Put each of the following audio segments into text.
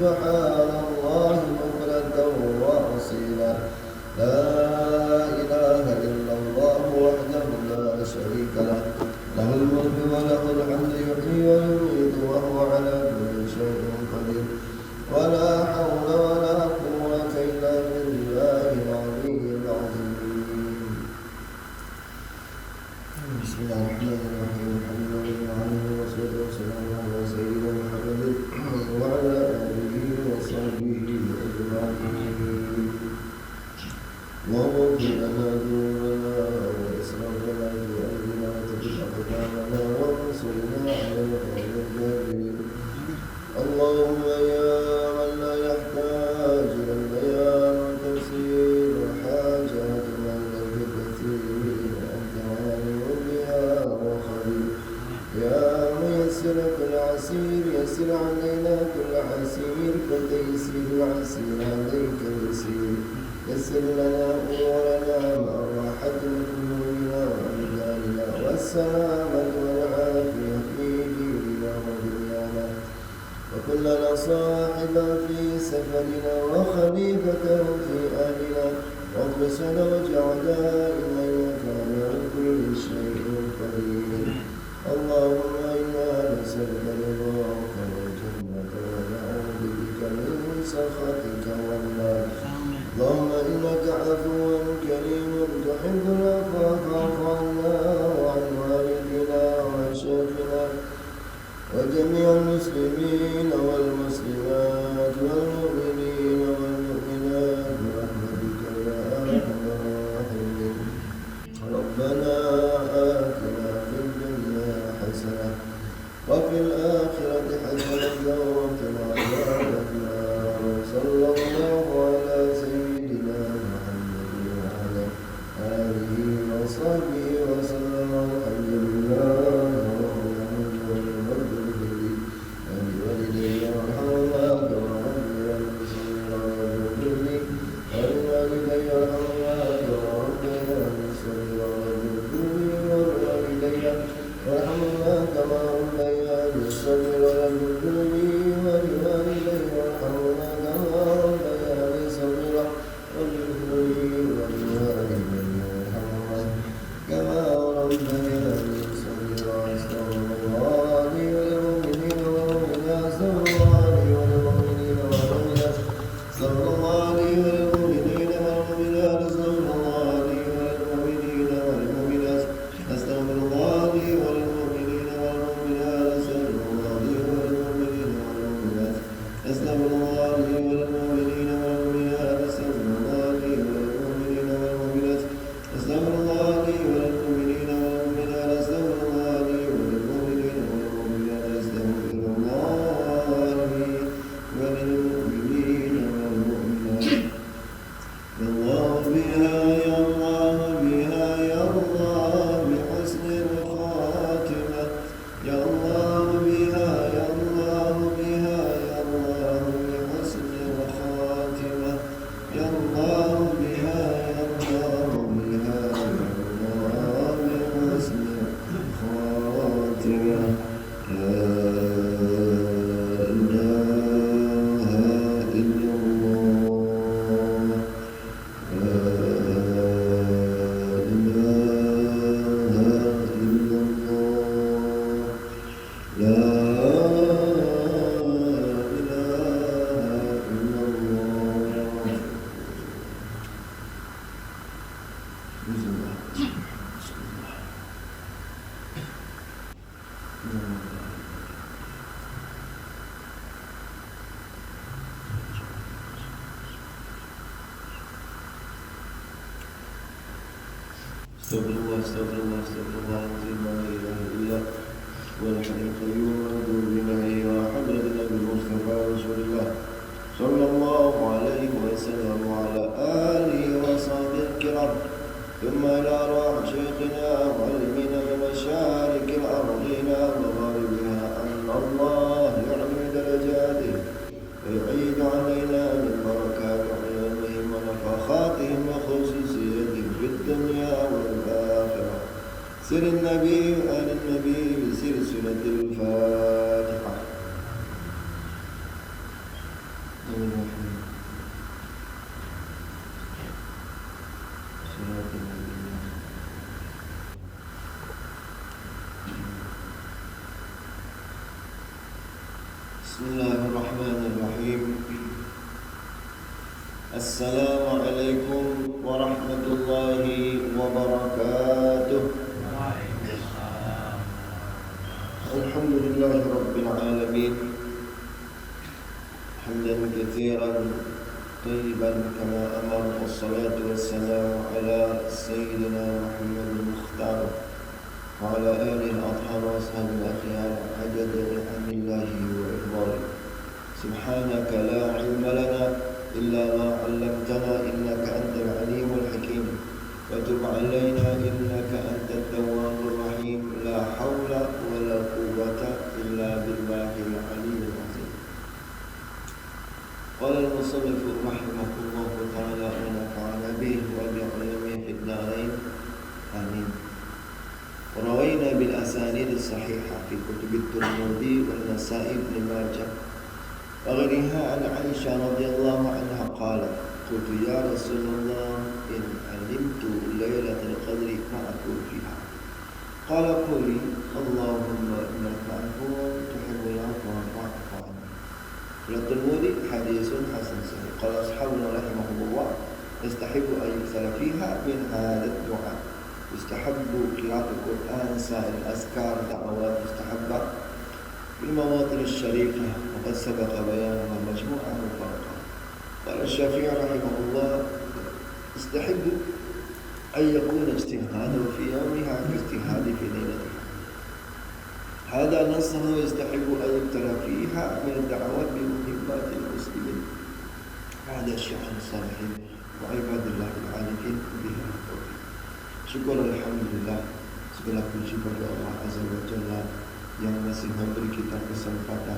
سبحان الله بكرة وأصيلا لا إله إلا الله وحده لا شريك له له الملك وله الحمد يحيي ويميت وهو على كل شيء قدير ولا حول ولا قوة إلا بالله العلي العظيم بسم الله الرحمن الرحيم الحمد لله والصلاة والسلام على سيدنا محمد وعلى آله وصحبه أجمعين اللهم اغفر لنا ذنوبنا وإسرافنا في أمرنا وثبت أقدامنا وانصرنا على القوم الكافرين اللهم يا من لا يحتاج إلى البيان والتفسير وحاجات من لك كثير أنت عالم بها وخبير يا ميسر كل عسير يسر علينا كل عسير كتيسير العسير عليك يسير يسر لنا أمورنا مع راحة قلوبنا وأبداننا والسلامة والعافية في ديننا ودنيانا وكلنا صاحبا في سفرنا وخليفة في أهلنا واغفر وجع دائما إنك على كل شيء قدير اللهم إنا نسألك رضاك والجنة ونعوذ بك من سخطك والنار اللهم إنك عفو كريم تحب العفو فاعف عنا وعن والدنا وشيخنا وجميع المسلمين والمسلمات والمؤمنين والمؤمنات برحمتك يا أرحم الراحمين ربنا آتنا في الدنيا حسنة وفي الآخرة حسنة وقنا عذاب النار صلى الله على سيدنا محمد وعلى آله وصحبه وسلم الحمد لله رب العالمين ولوالدي يرحمهما كما ربياني صغيرا واغفر لي ولوالدي يرحمهما كما ربياني صغيرا واغفر لي ولوالدي يرحمهما كما ربياني صغيرا واغفر لي ولوالدي يرحمهما كما ربياني صغيرا واغفر لي ولوالدي يرحمهما كما ربياني صغيرا استغفر الله لي وللمؤمنين والمؤمنات استغفر الله لي وللمؤمنين والمؤمنات استغفر الله لي وللمؤمنين والمؤمنات استغفر الله لي وللمؤمنين والمؤمنات استغفر الله لي وللمؤمنين والمؤمنات استغفر الله لي وللمؤمنين والمؤمنات استغفر الله لي وللمؤمنين والمؤمنات استغفر الله لي وللمؤمنين والمؤمنات استغفر الله لي وللمؤمنين والمؤمنات استغفر الله لي وللمؤمنين والمؤمنات استغفر الله لي وللمؤمنين والمؤمنات يا الله بها يا الله بها يا الله بحسن الخاتمة يا الله بها يا الله بها يا الله بحسن الخاتمة يا الله بها يا الله بها يا الله بحسن الخاتمة لا إله إلا الله لا إله إلا الله لا إله إلا الله بسم الله بسم الله استغفر الله استغفر الله استغفر الله العظيم لا اله الا هو الحي القيوم ونتوب اليه وحضرة النبي المصطفى رسول الله صلى الله عليه وسلم وعلى اله وصحبه الكرام ثم الى ارواح شيخنا وعلمنا بمشارق الارض الى مغاربها ان الله يعلم درجاته ويعيد علينا من بركات علمهم ونفخاتهم وخصوصيتهم في الدنيا والآخرة سر النبي وآل النبي بسلسلة الفاتحة Bismillahirrahmanirrahim. Assalamualaikum warahmatullahi wabarakatuh. Alhamdulillahi rabbil alamin. Hamdan katsiran tayyiban kama amara, wassalatu wassalamu ala sayyidina Muhammadil Mukhtar wa ala alihi al-athhar wa ashabil akhyar ajada ni'amillahi wa ikhbari. Subhanaka la ilma lana illa ma 'allamtana innaka antal alimul hakim wa tub 'alaina innaka antat tawwabur rahim. La haula wa la quwwata illa billahil aliyyil azim. Qala al-musannif rahimahullahu ta'ala wa nafa'ana bihi wa bi'ilmihi fid dharain. Amin. وروينا بالأسانيد الصحيحة في كتب الترمذي والنسائي بن ماجه وغيرها عن عائشة رضي الله عنها قالت: قلت يا رسول الله إن علمت ليلة القدر ما أقول فيها؟ قال قولي اللهم إنك عفو تحب العفو فاعف عني. الترمذي حديث حسن صحيح. قال أصحابنا رحمهم الله يستحب أن يكثر فيها من هذا الدعاء. يستحب قراءة القرآن، سائر الأذكار، دعوات مستحبة في المواطن الشريفة وقد سبق بيانها مجموعة مفرقة. قال الشافعي رحمه الله يستحب أن يكون اجتهاده في يومها كاجتهاد في ليلتها. هذا نصه يستحب أن يكثر فيها من الدعوات بمهمات المسلمين بعد الشيخ الصالحين وعباد الله العارفين بها. Syukur alhamdulillah, segala puji pada Allah Azza wa Jalla yang masih memberi kita kesempatan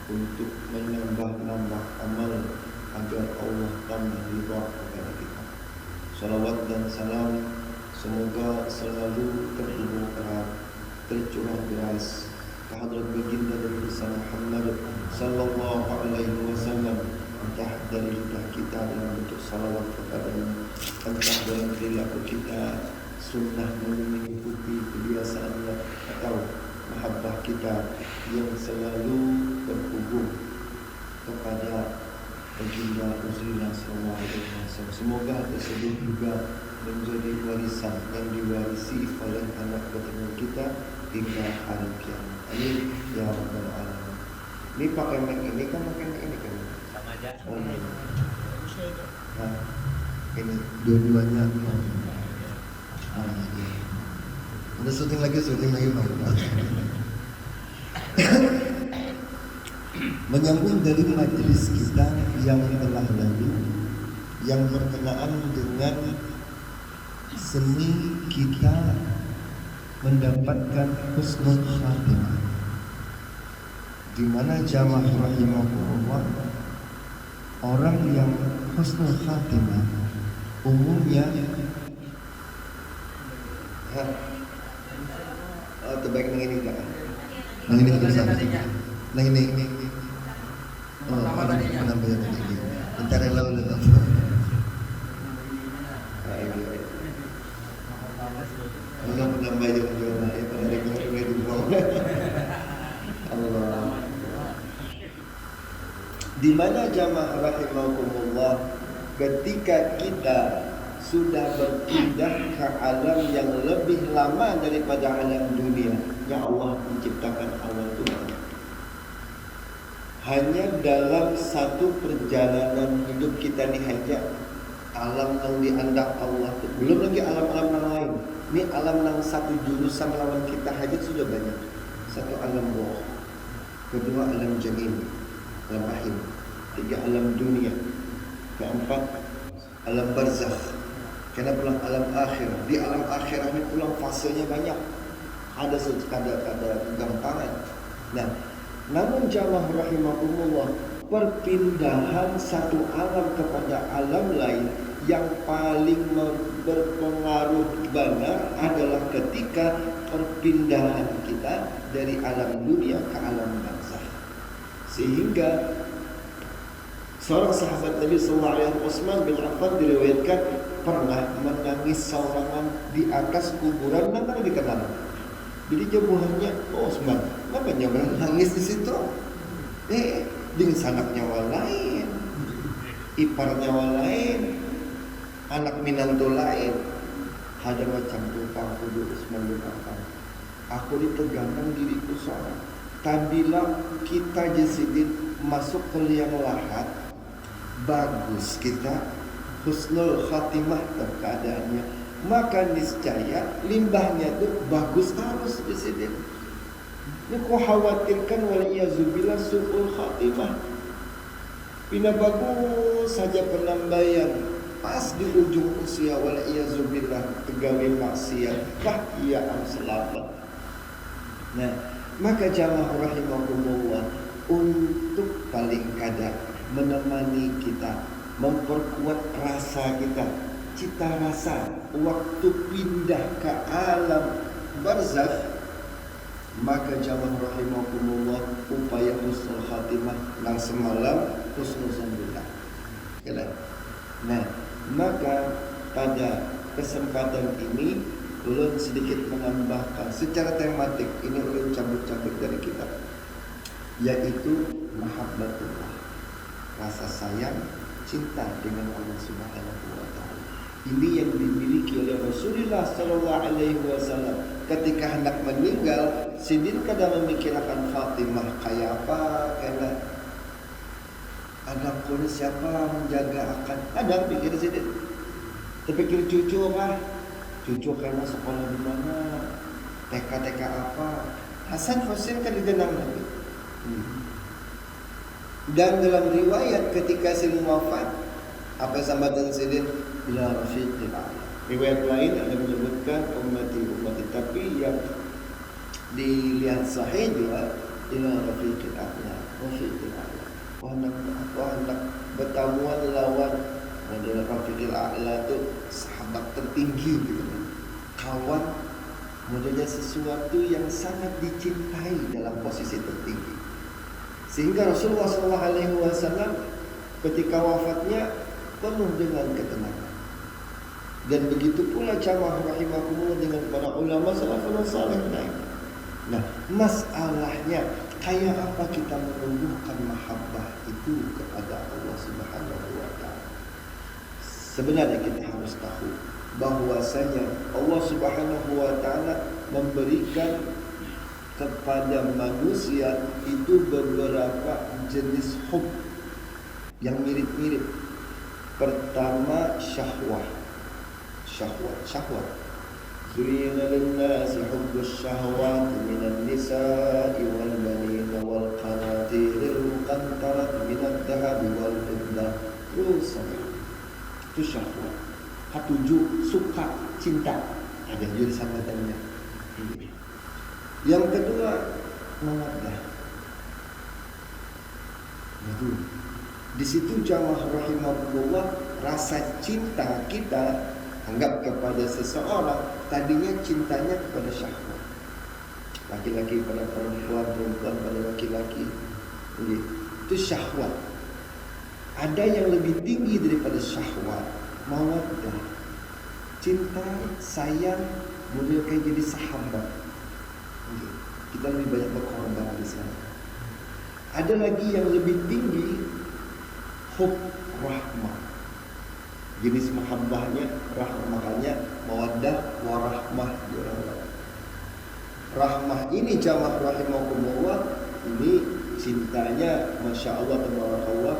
untuk menambah-nambah amal agar Allah tambah ridha kepada kita. Salawat dan salam semoga selalu terhubung erat, tercurah deras ke hadrat baginda dan Nabi Muhammad sallallahu alaihi wasallam, entah dari lidah kita dalam bentuk salawat kepadanya, entah dalam perilaku kita sunnah mengikuti kebiasaannya, atau mahabbah kita yang selalu terhubung kepada baginda Rasulullah SAW. Semoga tersebut juga menjadi warisan yang diwarisi oleh anak keturunan kita hingga hari kiamat. Amin ya rabbal alamin. Ini pakai mic ini kan pakai mic ini kan? Sama aja. Oh, nah, ini dua-duanya. Ada syuting lagi menyambung dari majelis kita yang telah lalu yang berkenaan dengan seni kita mendapatkan husnul khatimah, di mana jamaah rahimahullah orang yang husnul khatimah umumnya terbaik nang ini kan? Nang ini tulisan. Nang ini. Oh, menambah yang ini. Bentar ya lalu. Allah menambah yang juara ya pada rekor di bawah. Allah. Di mana jamaah rahimahumullah ketika kita sudah berpindah ke alam yang lebih lama daripada alam dunia yang Allah menciptakan awal Tuhan. Hanya dalam satu perjalanan hidup kita nih hanya alam yang diandak Allah itu. Belum lagi alam-alam yang lain. Ini alam yang satu jurusan lawan kita aja sudah banyak. Satu alam roh, kedua alam janin, alam rahim, tiga alam dunia, keempat alam barzakh. Karena pulang alam akhir, di alam akhir ini pulang fasenya banyak, ada gampangan. Nah, namun jamaah rahimahumullah, perpindahan satu alam kepada alam lain yang paling berpengaruh banyak adalah ketika perpindahan kita dari alam dunia ke alam barzakh. Sehingga Seorang sahabat Nabi sallallahu alaihi wasallam, Utsman bin Affan, diriwayatkan pernah menangis saurangan di atas kuburan yang mana dikenal. Jadi jawabannya, oh Utsman, kenapa jangan nangis di situ? Dengan sanak nyawa lain, ipar nyawa lain, anak minantu lain. Ada macam tumpang kudu Utsman bin Affan. Aku ditegangkan diriku seorang. Tabilah kita jesidin masuk ke liang lahat, bagus kita, husnul khatimah keadaannya, maka niscaya limbahnya itu bagus harus jesidin. Ini ku khawatirkan waliyazubillah su'ul khatimah. Pina bagus saja penambaian, pas di ujung usia waliyazubillah tegawi maksiat, ia selamat. Nah, maka jamaah rahimakumullah, untuk paling kadang menemani kita, memperkuat rasa kita, cita rasa waktu pindah ke alam barzakh, maka jamaah rahimakumullah upaya husnul khatimah nang semalam husnul sanbillah. Nah, maka pada kesempatan ini ulun sedikit menambahkan secara tematik, ini ulun cabut-cabut dari kitab, yaitu mahabbatullah, rasa sayang, cinta dengan Allah Subhanahu wa taala. Ini yang dimiliki oleh Rasulullah sallallahu alaihi wasallam. Ketika hendak meninggal, Sidin kadang memikirkan Fatimah kayak apa, karena anakku ini siapa menjaga akan, ada pikir Sidin. Terpikir cucu apa? Cucu karena sekolah di mana, TK apa. Hasan Husain kan dikenang Nabi. Dan dalam riwayat ketika Sidin wafat, apa sambatan Sidin? Ila rafiqil a'la. Riwayat lain ada menyebutkan ummati, tapi yang dilihat sahih juga ila rafiqil a'la, rafiqil a'la. Hendak bertamuan lawan adalah rafiqil a'la itu sahabat tertinggi gitu. Kawan, modelnya sesuatu yang sangat dicintai dalam posisi tertinggi. Sehingga Rasulullah SAW ketika wafatnya penuh dengan ketenangan. Dan begitu pula jamaah rahimakumullah dengan para ulama salafun salih lain. Nah, masalahnya kayak apa kita menumbuhkan mahabbah itu kepada Allah Subhanahu wa taala. Sebenarnya kita harus tahu bahwasanya Allah Subhanahu wa taala memberikan kepada manusia itu beberapa jenis hub yang mirip-mirip. Pertama syahwat. Zuyina lin-nasi hubbus syahwat minan nisa'i wal banina wal qanatiril muqantarati minad dhahabi wal fiddah. Terus itu syahwat. Ketujuh, suka, cinta. Ada juga sambatannya. Yang kedua, mawaddah. Itu. Di situ jamaah rahimahullah, rasa cinta kita anggap kepada seseorang, tadinya cintanya kepada syahwat. Laki-laki pada perempuan, perempuan pada laki-laki. Itu syahwat. Ada yang lebih tinggi daripada syahwat, mawaddah. Cinta, sayang, model kayak jadi sahabat. Kita lebih banyak berkorban di sana. Ada lagi yang lebih tinggi, hub rahmah. Jenis mahabbahnya rahmah, makanya mawaddah warahmah. Rahmah ini jamaah rahimakumullah, ini cintanya masya Allah tabarakallah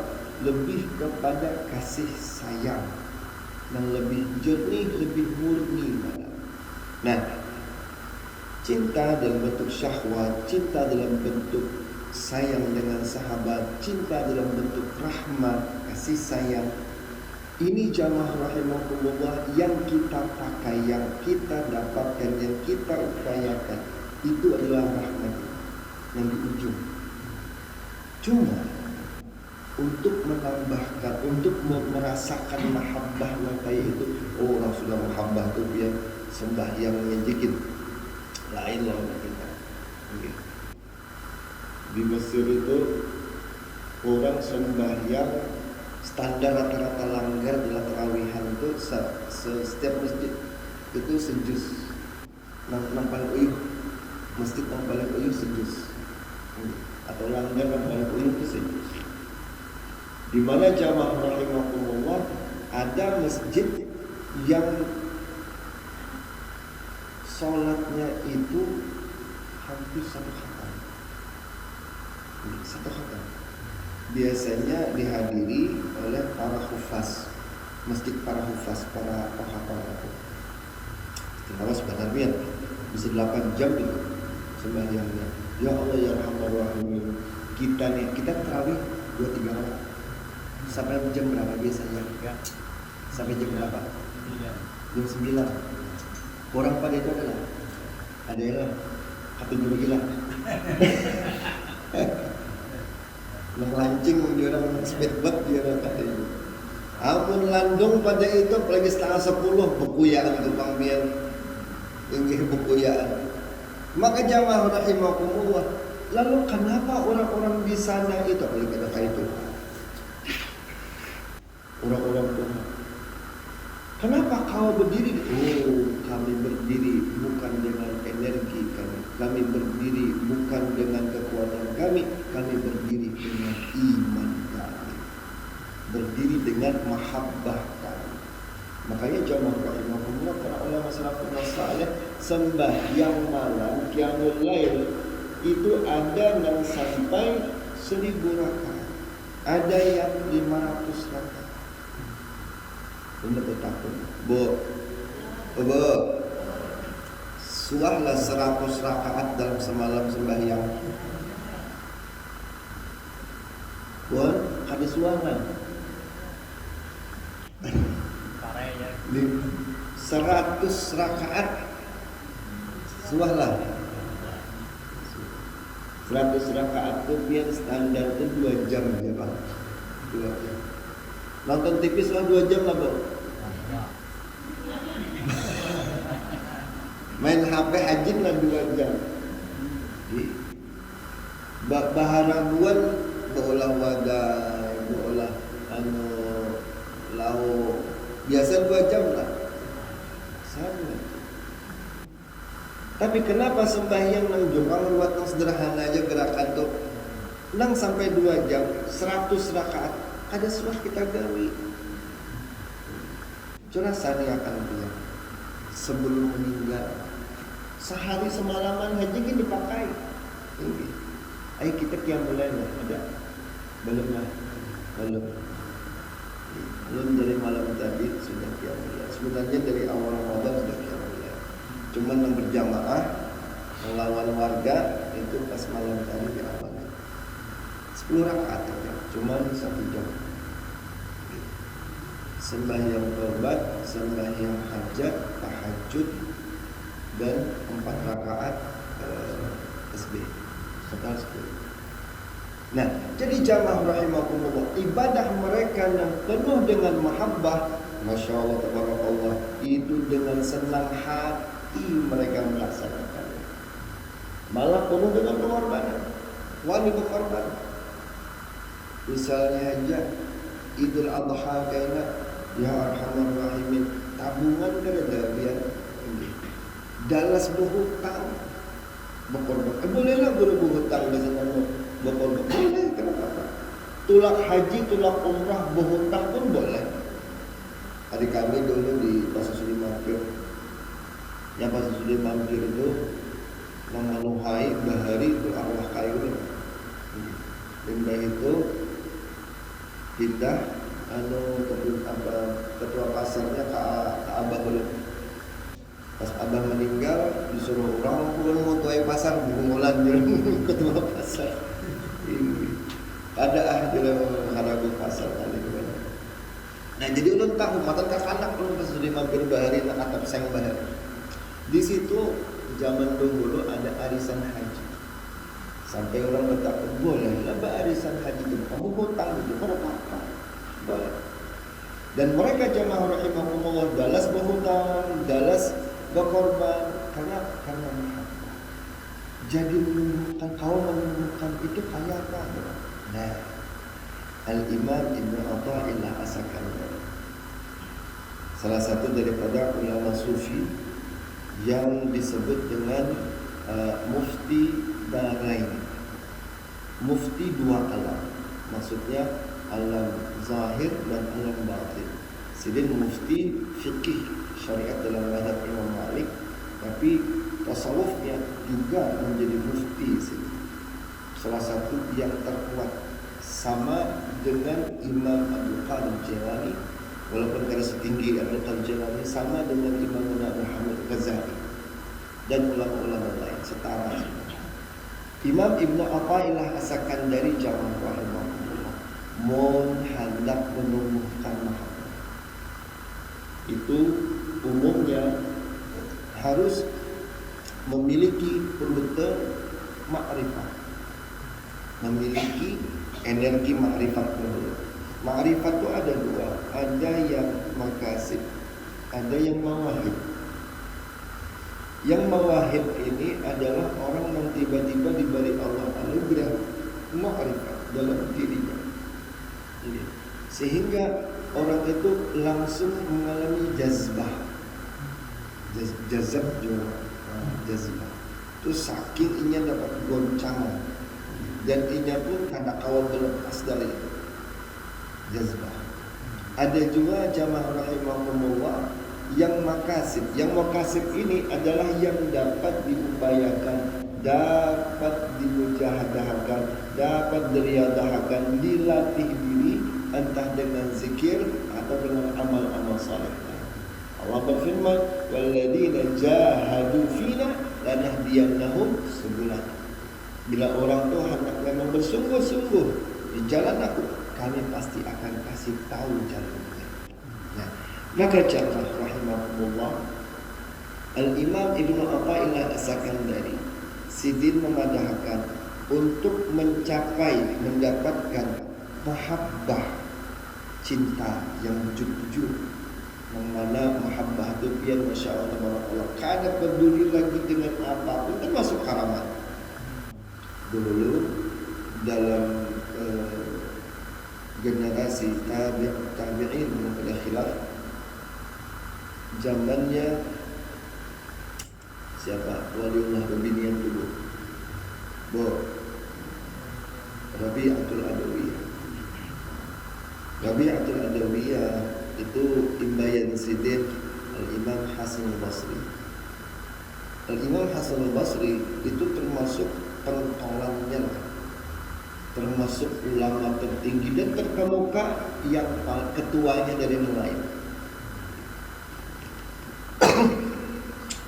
lebih kepada kasih sayang yang lebih jernih, lebih murni. Nah, cinta dalam bentuk syahwat, cinta dalam bentuk sayang dengan sahabat, cinta dalam bentuk rahmah, kasih sayang. Ini jamaah rahimakumullah yang kita pakai, yang kita dapatkan, yang kita upayakan, itu adalah rahmat yang di ujung. Cuma untuk menambahkan, untuk merasakan mahabbah yang kayak itu, oh orang sudah mahabbah itu dia sembahyang menyajikin, lain lawan kita. Di Mesir itu orang sembahyang standar rata-rata langgar dalam tarawihan itu setiap masjid itu sejus. Nang paling uyuh, masjid nang paling uyuh sejus, atau langgar nang paling uyuh itu sejus. Di mana jamaah rahimahumullah ada masjid yang sholatnya itu hampir satu khatam. Biasanya dihadiri oleh para hufaz, masjid para hufaz, para penghafal itu. Kenapa sebenarnya bisa 8 jam itu sembahyangnya. Ya Allah ya Rahman Rahim. Kita tarawih 2-3 rakaat. Sampai jam berapa biasanya? Sampai jam berapa? Jam 9. Orang pada itu adalah ada yang satu jam gila. Melancing dia orang speedboat dia orang katanya. Amun landung pada itu apalagi setengah 10 bukuyaan tukang biar inggih bukuyaan. Maka jamaah rahimakumullah, lalu kenapa orang-orang di sana itu apalagi kita itu orang-orang Tuhan, kenapa kau berdiri? Oh, kami berdiri bukan dengan energi kami berdiri bukan dengan kekuatan kami berdiri dengan iman kami, berdiri dengan mahabbah kami. Makanya jamaah rahimahumullah, para ulama salafus saleh sembahyang malam qiyamul lail itu ada yang sampai 1000 rakaat, ada yang 500 rakaat. Benar takut, Bu. Suahlah 100 rakaat dalam semalam sembahyang. Buat hadis suangan. 100 rakaat suahlah. 100 rakaat itu biar standar itu 2 jam ya Pak. 2 jam. Nonton TV selama 2 jam lah, Bu. Main HP hajin lah 2 jam. Baharaguan beolah wadai, beolah lau biasa 2 jam lah. Sama. Tapi kenapa sembahyang nang Jumat buat nang sederhana aja gerakan tuh nang sampai 2 jam 100 rakaat ada suah kita gawi. Curasani akan dia sebelum meninggal sehari semalaman haji ini dipakai. Ini. Ayo kita qiyamul lail ada. Belum. Belum dari malam tadi sudah qiyamul lail. Sebenarnya dari awal Ramadan sudah qiyamul lail. Cuman yang berjamaah melawan warga itu pas malam tadi di awal. 10 rakaat ya. Cuman 1 jam. Sembahyang tobat, sembahyang hajat, tahajud dan 4 rakaat tasbih. Total 10. Nah, jadi jamaah rahimakumullah, ibadah mereka yang penuh dengan mahabbah, Masya Allah, tabarakallah, itu dengan senang hati mereka melaksanakan. Malah penuh dengan pengorbanan. Wani berkorban. Misalnya aja Idul Adha kayaknya ya Arhamar Rahimin, tabungan kada biar dalas berhutang berkorban. Bolehlah berhutang dengan berkorban. Boleh, kenapa? Tulak haji, tulak umrah, berhutang pun boleh. Adik kami dulu di Pasar Sudi Mampir. Yang Pasar Sudi Mampir itu menganuhai bahari itu arwah kayu. Dan itu kita ketua pasarnya ke Abah dulu. Pas Abah meninggal disuruh orang pun mau tuai pasar bungulan ketua pasar. Ada dalam haragu pasar kali itu. Nah jadi ulun tahu matan anak ulun pas sudah mampir bahari nak atap sang bahari. Di situ zaman dulu ada arisan haji. Sampai orang bertakut boleh lah arisan haji itu kamu hutang itu apa? Boleh. Dan mereka jamaah rahimahumullah dalas berhutang, dalas berkorban karena mahabbah. Jadi menemukan kau menemukan itu kayak apa? Nah, Al-Imam Ibn Atha'illah As-Sakandari, salah satu daripada ulama sufi yang disebut dengan mufti darain, mufti dua alam, maksudnya alam zahir dan alam batin. Sidin mufti fikih syariat dalam mazhab Imam Malik, tapi tasawufnya juga menjadi mufti. Salah satu yang terkuat, sama dengan Imam Abdul Qadir Jilani, walaupun tidak setinggi Abdul Qadir Jilani, sama dengan Imam Muhammad Ghazali dan ulama-ulama lain setara. Imam Ibn Atha'illah As-Sakandari jamaah rahimahullah hendak menumbuhkan mahabbah. Itu umumnya harus memiliki betul makrifat, memiliki energi makrifat dulu. Makrifat itu ada dua, ada yang makasib, ada yang mawahib. Yang mawahib ini adalah orang yang tiba-tiba diberi Allah anugerah makrifat dalam dirinya, sehingga orang itu langsung mengalami jazbah. Jazab juga, jazbah itu saking inya dapat goncangan, dan inya pun karena kawal berlepas dari itu, jazbah. Ada juga jamaah rahimahumullah yang makasib. Yang makasib ini adalah yang dapat diupayakan, dapat dimujahadahakan, dapat diriadahakan, dilatih diri, entah dengan zikir atau dengan amal-amal saleh. Allah berfirman, "Walladzina jahadu fina lanahdiyannahum subulana." Bila orang itu hendak memang bersungguh-sungguh di jalan aku, kami pasti akan kasih tahu jalannya. Nah, maka jamaah rahimahullah, Al-Imam Ibn Atha'illah As-Sakandari sidin memadahkan untuk mencapai, mendapatkan mahabbah, cinta yang jujur, yang mana mahabbah itu biar Masya Allah, kada peduli lagi dengan apapun, termasuk karamat. Dulu dalam generasi tabi'in pada khilaf, zamannya siapa? Waliullah Binian dulu, Rabi'atul Adawiyah. Rabi'atul Adawiyah itu imbayan sidin Al-Imam Hasan Al-Basri. Al-Imam Hasan Al-Basri itu termasuk pentolannya, termasuk ulama tertinggi dan terkemuka yang ketuanya dari yang lain.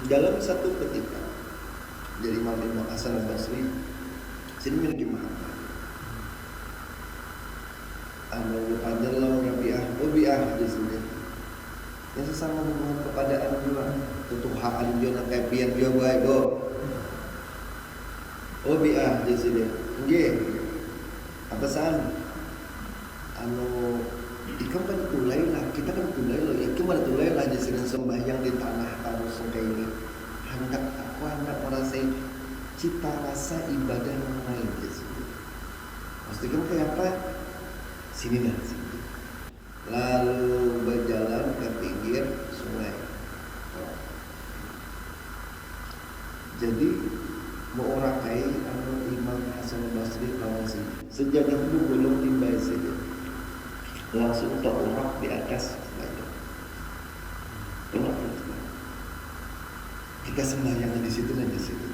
Dalam satu ketika, dari Imam Ibn Hasan Al-Basri sini memiliki mahabbah. Anu adalah Rabi'ah di sini. Yang sesama hubungan kepada anu juga, tutuhan dia nak kapian dia baik go. Rabi'ah di sini. Nggih. Apa san? Anu ikam kan tulailah, kita kan tulailah. Itu mana tulailah di sini sembahyang di tanah harus kayak ini. Hendak merasai cita rasa ibadah yang lain di sini. Maksudnya kayak apa? Sini dah, sini. Lalu berjalan ke pinggir sungai. Jadi mengurakai Imam Hasan Al-Basri langsung sejak dahulu belum tiba sini, langsung terurak di atas sembahyang. Kita sembahyang di situ dan di situ.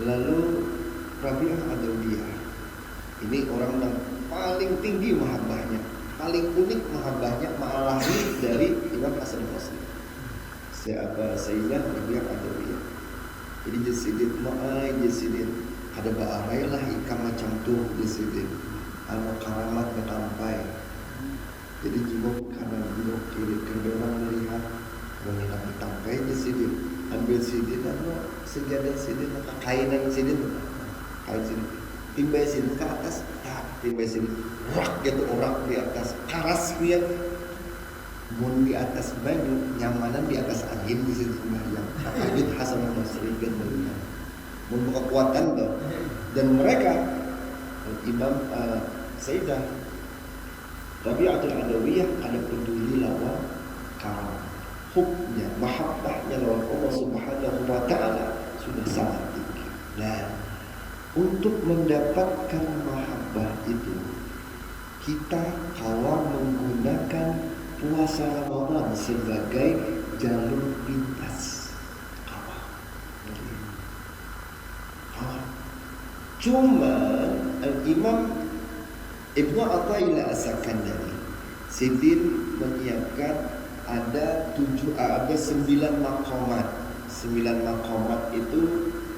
Lalu Rabi'ah Adawiyah ini orang yang paling tinggi mahabbahnya, paling unik mahabbahnya, ma'alahi dari Imam Hasan Al-Basri. Siapa? Sayyidah Rabi'ah Adawiyah. Jadi jesidin ma'ai jesidin ada ba'arai lah ikan macam tuh jesidin anu karamat ketampai. Jadi jenguk kanan jenguk kiri, kedua melihat menginap tampai jesidin, ambil sidin anu sejadah sidin, kainan sidin, kain sidin, timbai sidin ke atas, timbai sidin, rak gitu orang di atas, karas dia. Mun di atas banyu, nyamanan di atas angin di situ yang Habib Hasan Al-Basri kan melihat. Mun kekuatan tuh. Dan mereka Imam Sayyidah Rabi'atul Adawiyah ada peduli lawan karam. Hubnya, mahabbahnya lawan Allah Subhanahu wa ta'ala sudah sangat tinggi. Nah, untuk mendapatkan mahabbah itu, kita kalau menggunakan puasa Ramadan sebagai jalur pintas. Cuma Al-Imam Ibnu Athaillah As-Sakandari Sidin menyiapkan ada 9 maqamat. 9 maqamat itu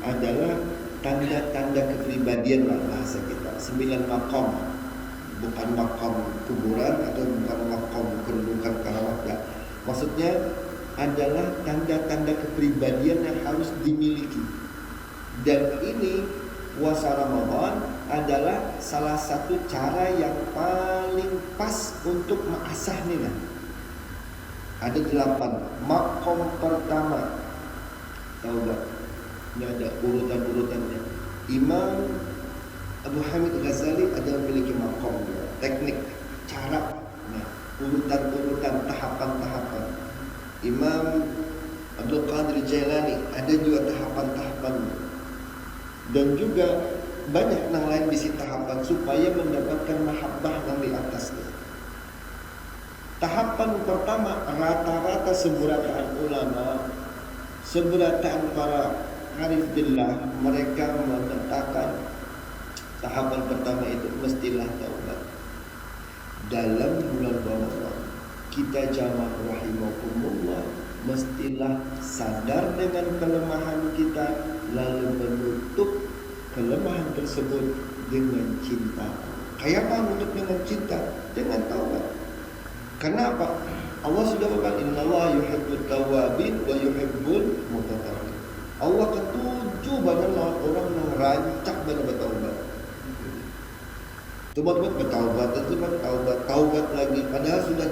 adalah tanda-tanda kepribadian lah bahasa kita. 9 maqam, bukan maqam kuburan atau bukan maqam kedudukan karamat ya. Maksudnya adalah tanda-tanda kepribadian yang harus dimiliki. Dan ini puasa Ramadan adalah salah satu cara yang paling pas untuk mengasah nih lah. Ada 8 maqam pertama. Taubat. Ini ada urutan-urutannya. Imam Abu Hamid Ghazali ada memiliki maqam juga, teknik, cara, nah, urutan-urutan, tahapan-tahapan. Imam Abdul Qadir Jailani ada juga tahapan-tahapan. Dan juga banyak yang lain bisi tahapan supaya mendapatkan mahabbah yang di atasnya. Tahapan pertama, rata-rata seburataan ulama, seburataan para arif billah, mereka mengatakan tahapan pertama itu mestilah taubat. Dalam bulan Ramadan kita jamaah rahimakumullah mestilah sadar dengan kelemahan kita, lalu menutup kelemahan tersebut dengan cinta. Kayak apa menutup dengan cinta? Dengan taubat. Kenapa? Allah sudah berkata, innallaha yuhibbut tawwabin wa yuhibbul mutatahhirin. Allah ketujuh banget lawan orang yang rancak dan bertaubat. Taubat bertaubat, taubat lagi. Padahal sudah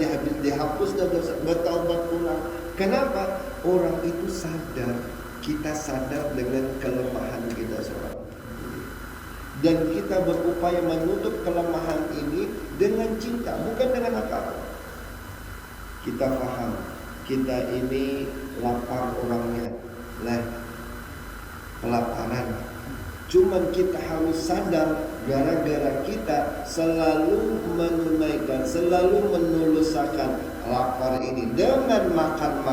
dihapus dan bertaubat pulang. Kenapa? Orang itu sadar, kita sadar dengan kelemahan kita seorang. Dan kita berupaya menutup kelemahan ini dengan cinta, bukan dengan apa-apa. Kita paham, kita ini lapar orangnya, kelaparan. Cuman kita harus sadar, gara-gara kita selalu menunaikan, selalu menuluskan lapar ini dengan makan.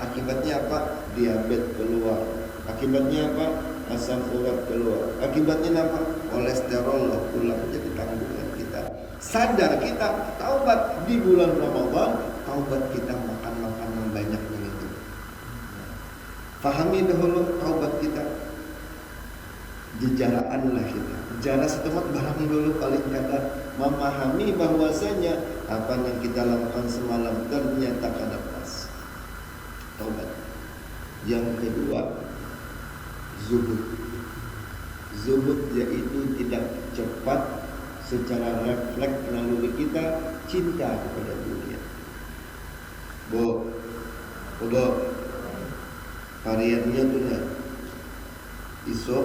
Akibatnya apa? Diabetes keluar. Akibatnya apa? Asam urat keluar. Akibatnya apa? Kolesterol pulang jadi tanggungan kita. Sadar kita taubat di bulan Ramadan, taubat kita makan yang banyak itu. Fahami dahulu taubat kita. Jejaraanlah kita. Jara setempat barang dulu paling kata memahami bahwasanya apa yang kita lakukan semalam ternyata kada pas. Taubat. Yang kedua, zuhud yaitu tidak cepat secara refleks melalui kita cinta kepada dunia. Bo variannya tuh ya iso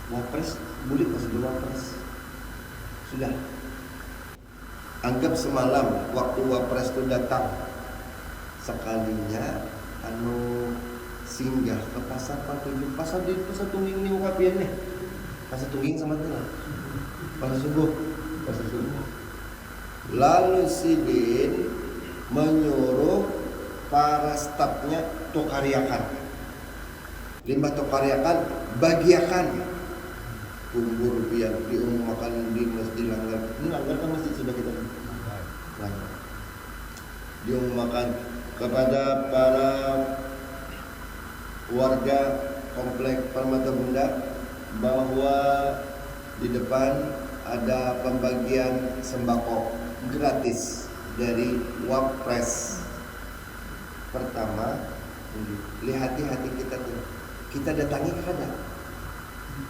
wapres bulik masih wapres sudah anggap semalam waktu wapres itu datang sekalinya singgah ke pasar tungging ni ukapian nih pasar tungging sama tuh pasar subuh lalu Sidin menyuruh para stafnya tokariakan limbah tokariakan bagiakan kubur yang diumumkan di masjid Langgar. Ini Langgar kan masjid sudah kita Langgar. Diumumkan kepada para warga komplek Permata Bunda bahwa di depan ada pembagian sembako gratis dari Wapres. Pertama, lihat hati kita tuh. Kita datangi kada.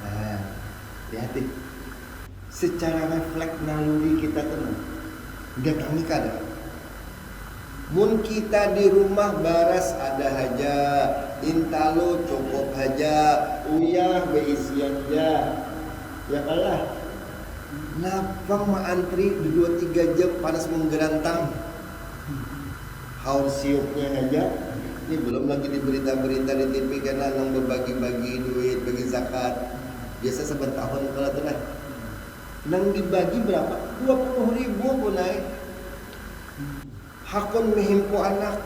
Nah, lihat secara refleks naluri kita tuh datangi kada. Mun kita di rumah baras ada aja, intalo cukup aja, uyah beisian ya. Ya kalah. Napang maantri 2-3 jam panas menggerantang. Haur siupnya aja. Ini belum lagi di berita-berita di TV karena nang berbagi-bagi duit, bagi zakat. Biasa sebentar tahun kalau tu lah. Nang dibagi berapa? 20.000 pun naik. Hakun mehimpu anak,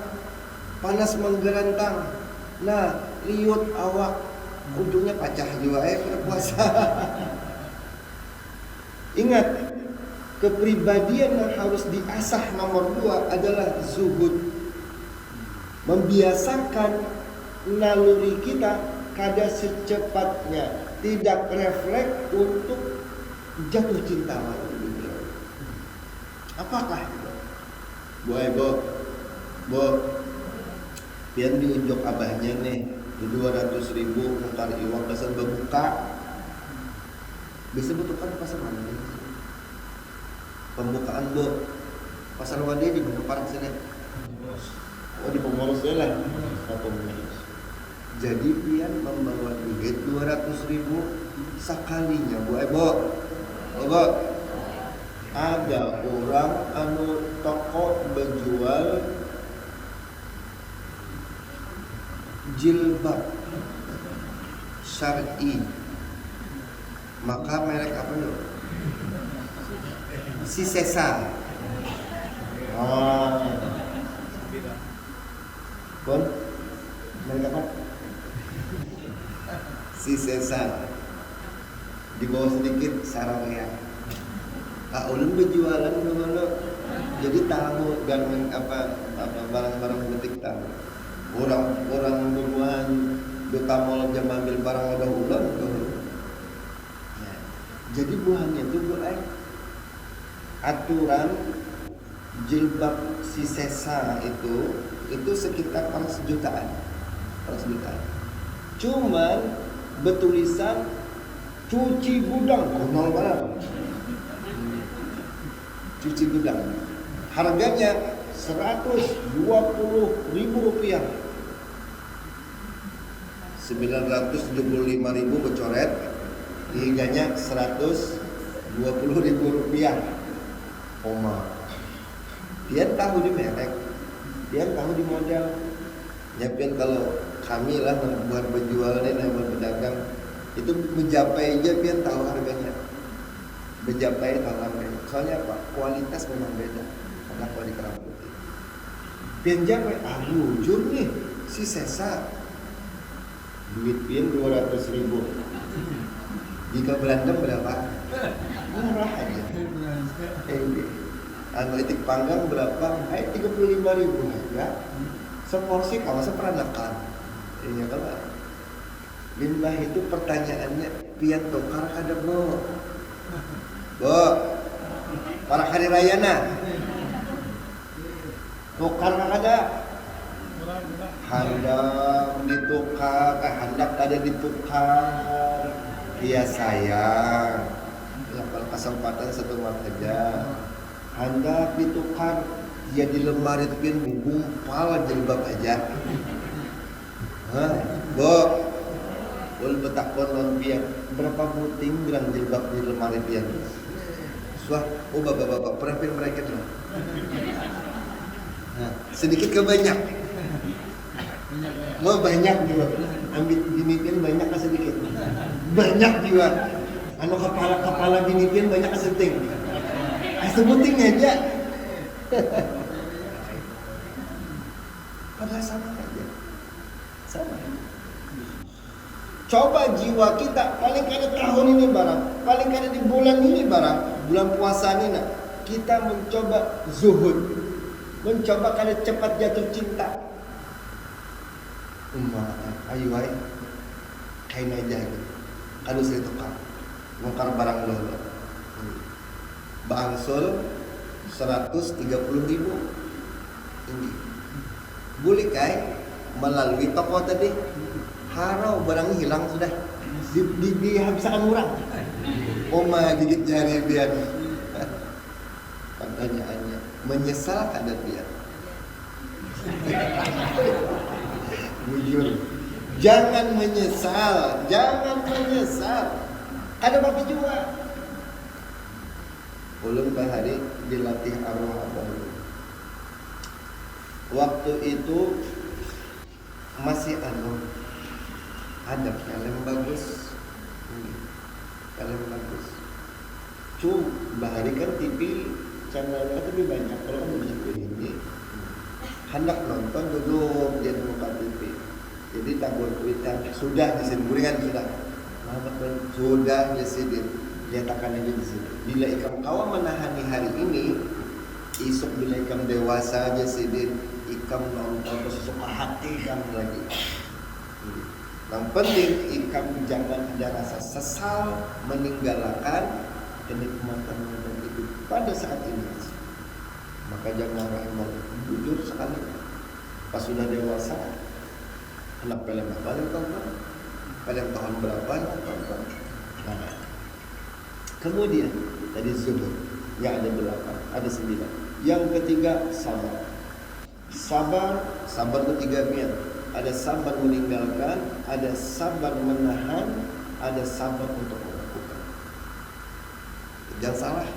panas menggerantang. Nah, liut awak, ujungnya pacah juga puasa. Ingat, kepribadian yang harus diasah nomor 2 adalah zuhud. Membiasakan naluri kita kada secepatnya tidak refleks untuk jatuh cinta pada dunia. Apakah itu? Bo, pian diunjuk abahnya nih, 200.000 nukar iwak dasar berbuka. Bisa betulkan pasar mana nih? Pembukaan bo, pasar Wadi di Bukopar sini. Oh di Pemoros ya lah. Jadi pian membawa duit 200.000 sekalinya bo. Ada orang anu toko menjual jilbab syar'i. Maka merek apa lo? Si Sesa. Kon? Merek apa? Si Sesa. Di bawah sedikit sarangnya. Ulun berjualan dulu. Jadi tahu garmen apa barang-barang butik tahu. Orang duluan betamol jam ambil barang udah ulang tuh. Ya. Jadi buahnya itu aturan jilbab si Sesa itu sekitar 100 jutaan. Cuman bertulisan cuci gudang konol banget. Cuci gudang. Harganya 120.000 rupiah. 975.000 becoret. Harganya 120.000 rupiah. Dia tahu di merek, dia tahu di model. Nyiapin kalau kami lah membuat berjual ini, membuat pedagang itu mencapai aja dia tahu harganya. Mencapai tahu harganya. Soalnya apa? Kualitas memang beda. Karena kualitas rambut. Pian japai, jujur nih si Sesa. Duit pian 200.000. Jika Belanda berapa? Murah aja. Itik panggang berapa? 35.000 ya. Seporsi kalau seperanakan. Iya kalau limbah itu pertanyaannya pian tokar kada bo. Para hari raya na. Tokar kada. Handap ditukar, handap kada ditukar. Iya sayang. Kalau kesempatan satu malam aja. Handap ditukar, dia di lemari itu pian gumpal jilbab aja. Boleh betakon non pian berapa puting bilang jilbab di lemari pian. Bapak-bapak pernah pian mereka tuh. Sedikit ke banyak. Banyak juga. Ambil bini pian banyak ke sedikit. Banyak juga. Anu kepala bini pian banyak ke seting. Sebuting aja. Padahal sama aja. Sama. Coba jiwa kita paling kada tahun ini barang, paling kada di bulan ini barang, bulan puasa ini kita mencoba zuhud, mencoba kada cepat jatuh cinta. Ayo kain aja gitu. Kalau saya tukar, nukar barang dulu. Bangsul 130.000 ini. Boleh kai melalui toko tadi. Harau barang hilang sudah. Dihabiskan orang. Gigit jari biar. Pertanyaannya, menyesal kada biar? Jujur. Jangan menyesal. Kada bapak juga. ulun bahari dilatih arwah abah. Waktu itu masih ada film bagus. Bahari kan TV channelnya lebih banyak. Kalau kan bisa ini hendak nonton duduk di muka TV. Jadi tabur Twitter sudah disimpulingan sudah disidin. Nyatakan aja di situ. Bila ikam kawan menahani hari ini, isuk bila ikam dewasa aja sidin, ikam nonton sesuka hati kamu lagi. Yang penting ikam jangan ada rasa sesal meninggalkan kenikmatan nonton itu pada saat ini. Maka jangan rahimah jujur sekali. Pas sudah dewasa, anak film apa yang tonton? Pada tahun berapa yang tonton? Nah, kemudian tadi zuhud yang ada 8, ada 9. Yang ketiga sabar ketiga mian. Ada sabar meninggalkan, ada sabar menahan, ada sabar untuk melakukan. Jangan salah.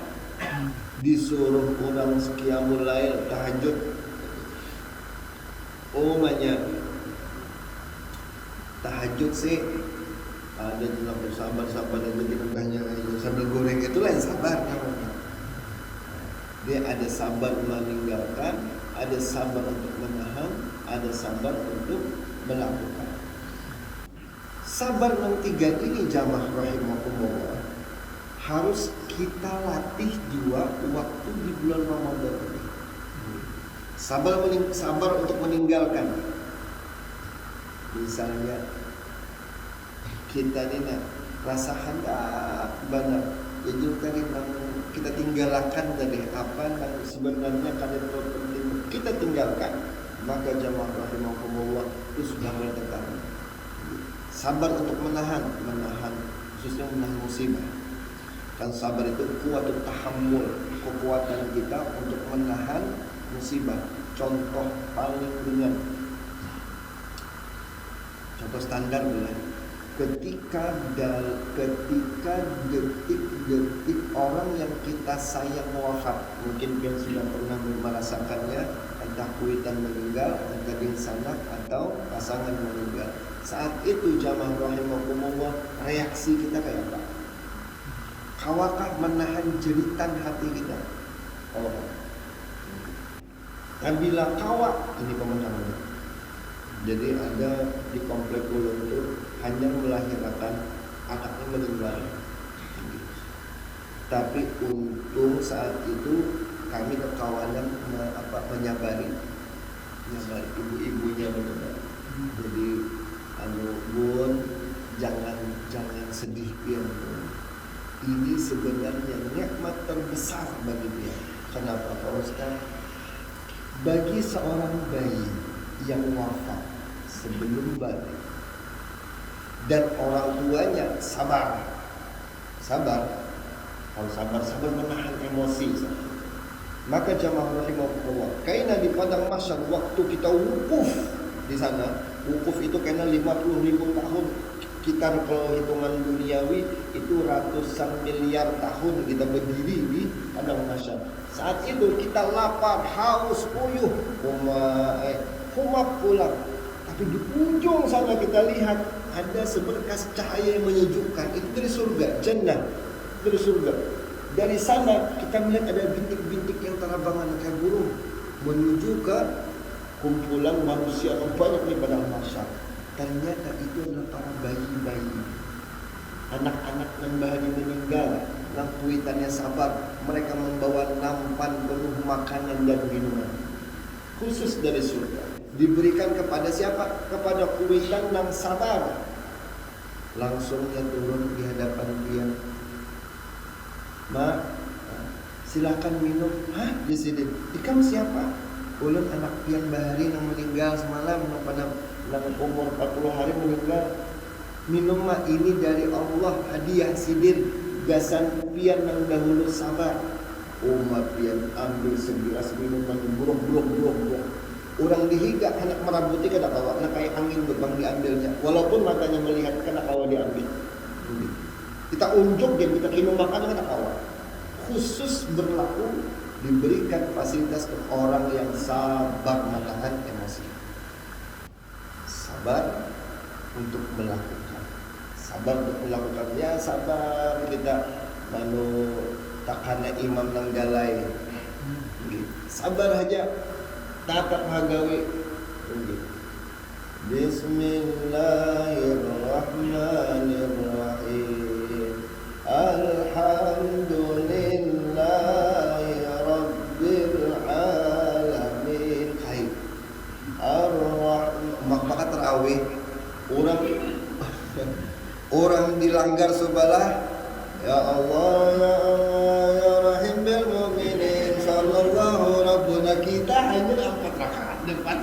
Disuruh orang qiyamul lail tahajud. Umumnya tahajud sih ada dalam sabar dan ketikanya sambil goreng itulah yang sabar namanya. Dia ada sabar meninggalkan, ada sabar untuk menahan, ada sabar untuk melakukan. Sabar yang 3 ini jamaah rahimakumullah harus kita latih juga waktu di bulan Ramadan ini. Sabar untuk meninggalkan. Misalnya kita ini rasa hendak benar, jadi tadi kita tinggalkan dari apa yang sebenarnya kalian penting kita tinggalkan, maka jamaah rahimakumullah itu sudah mulai tertanam. Sabar untuk menahan khususnya menahan musibah. Kan sabar itu kuatut tahammul, kekuatan kita untuk menahan musibah. Contoh paling ringan, contoh standar lah. Ketika detik-detik orang yang kita sayang wafat, mungkin kalian sudah pernah merasakannya, entah kuitan meninggal, entah sanak atau pasangan meninggal. Saat itu jamaah rahimakumullah, reaksi kita kayak apa? Kawakah menahan jeritan hati kita? Dan bila kawak, ini pemenangnya. Jadi ada di komplek ulun itu hanya melahirkan anaknya meninggal. Tapi untung saat itu kami kekawanan menyabari ibu-ibunya benar. Jadi bun jangan sedih pian. Ini sebenarnya nikmat terbesar bagi dia. Kenapa Pak Ustaz? Bagi seorang bayi yang wafat sebelum balik dan orang tuanya sabar, kalau sabar menahan emosi, maka jamaah rahimahullah, kaina di padang mahsyar waktu kita wukuf di sana, wukuf itu kena 50.000 tahun. Kita kalau hitungan duniawi itu ratusan miliar tahun kita berdiri di padang mahsyar. Saat itu kita lapar, haus, puyuh, humap pulang. Tapi di ujung sana kita lihat ada seberkas cahaya yang menyejukkan. Itu dari surga, jannah, dari surga. Dari sana kita melihat ada bintik-bintik yang terbang kayak burung menuju ke kumpulan manusia yang banyak di padang mahsyar. Ternyata itu adalah para bayi-bayi, anak-anak yang baru meninggal, yang kuitannya sabar. Mereka membawa nampan penuh makanan dan minuman khusus dari surga, diberikan kepada siapa? Kepada kuitan yang sabar. Langsung dia turun di hadapan dia. Silakan minum. Di sini. Ikam siapa? Ulun anak pian bahari yang meninggal semalam, pada umur 40 hari meninggal. Minum ini dari Allah, hadiah sidin. Gasan pian yang dahulu sabar. Umat pian ambil segelas minuman buruk. Orang dihiga hendak merabuti kada kawa, nak kayak angin berbang diambilnya. Walaupun matanya melihat kada kawa diambil. Kita unjuk dia, kita kinum makan kada kawa. khusus berlaku diberikan fasilitas ke orang yang sabar menahan emosi. Sabar untuk melakukan. Sabar untuk melakukan. Ya sabar kita takana imam nang galai. Sabar aja. Tatap hagawe. Bismillahirrahmanirrahim. Alhamdulillahi rabbil alamin. Hai. Maka terawih orang dilanggar sebelah. Ya Allah ya Allah ya Rahim bil mu'minin sallallahu rabbuna, kita hanya 4 rakaat depan.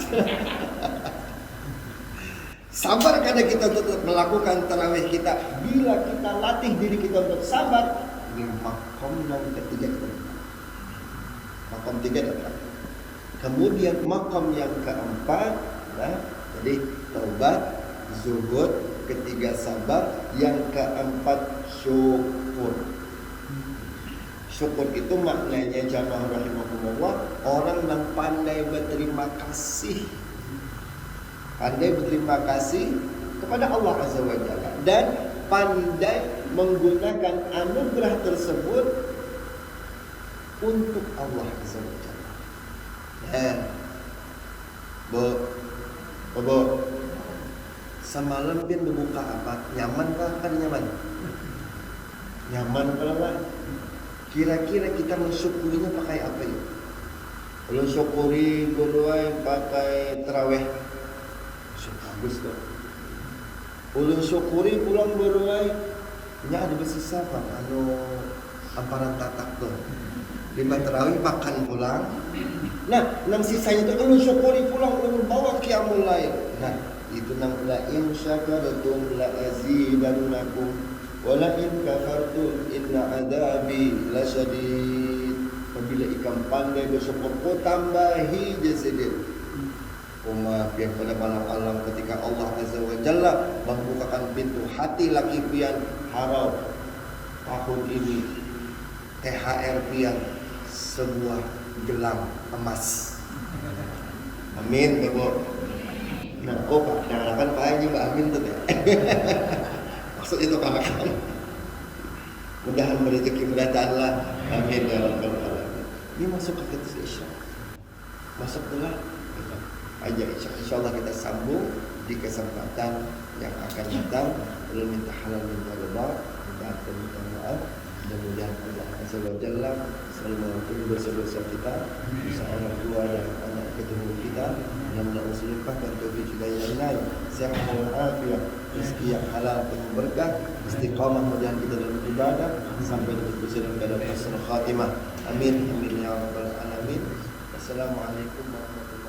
Sabar karena kita tetap melakukan tarawih kita. Bila kita latih diri kita untuk sabar, ini makom yang ketiga kita. Makom 3 datang. Kemudian makom yang keempat, jadi taubat, zuhud, ketiga sabar, yang keempat syukur. Syukur itu maknanya jamaah rahimahumullah, orang yang pandai berterima kasih. Pandai berterima kasih kepada Allah Azza wa Jalla dan pandai menggunakan anugerah tersebut untuk Allah Azza wa Jalla. Bo, semalam Bin berbuka apa? Nyaman kah? Kan nyaman. Nyaman kalau Pak. Kira-kira kita mensyukurinya pakai apa ya? Kalau syukuri guluai pakai terawih, bagus kok. Ulun syukuri pulang beruai, nya ada bersisa Pak. Amparan tatak tuh. 5 terawih makan pulang. Nah, nang sisanya itu ulun syukuri pulang, ulun bawa qiyamul lail. Nah, itu nang la in syakartum la azidannakum wa la in kafartum inna adabi lasyadid. Apabila ikan pandai bersyukur, kau tambahi je sedikit. Maaf yang pada malam alam ketika Allah Azza wa Jalla membukakan pintu hati laki pian harau tahun ini THR pian sebuah gelang emas. Amin, Ibu. Nah, Pak, jangan Pak Haji, Mbak Amin tuh ya. Maksud itu kan. Mudahan rezeki mendatanglah. Amin ya rabbal alamin. Ini masuk ke hadis Isya. Masuk pula aja, insyaallah kita sambung di kesempatan yang akan datang. Belum minta halal minta riba, minta maaf. Mudah-mudahan Allah Azza wa Jalla selalu mengampuni dosa-dosa kita, dosa orang tua dan anak ketemu kita. Mudah-mudahan Allah limpahkan taufik hidayah yang lain, sehat dan afiat, rezeki yang halal penuh berkah, istiqamah mudah kita dalam ibadah sampai bersih dalam keadaan husnul khatimah. Amin amin ya rabbal alamin. Wassalamualaikum warahmatullahi wabarakatuh.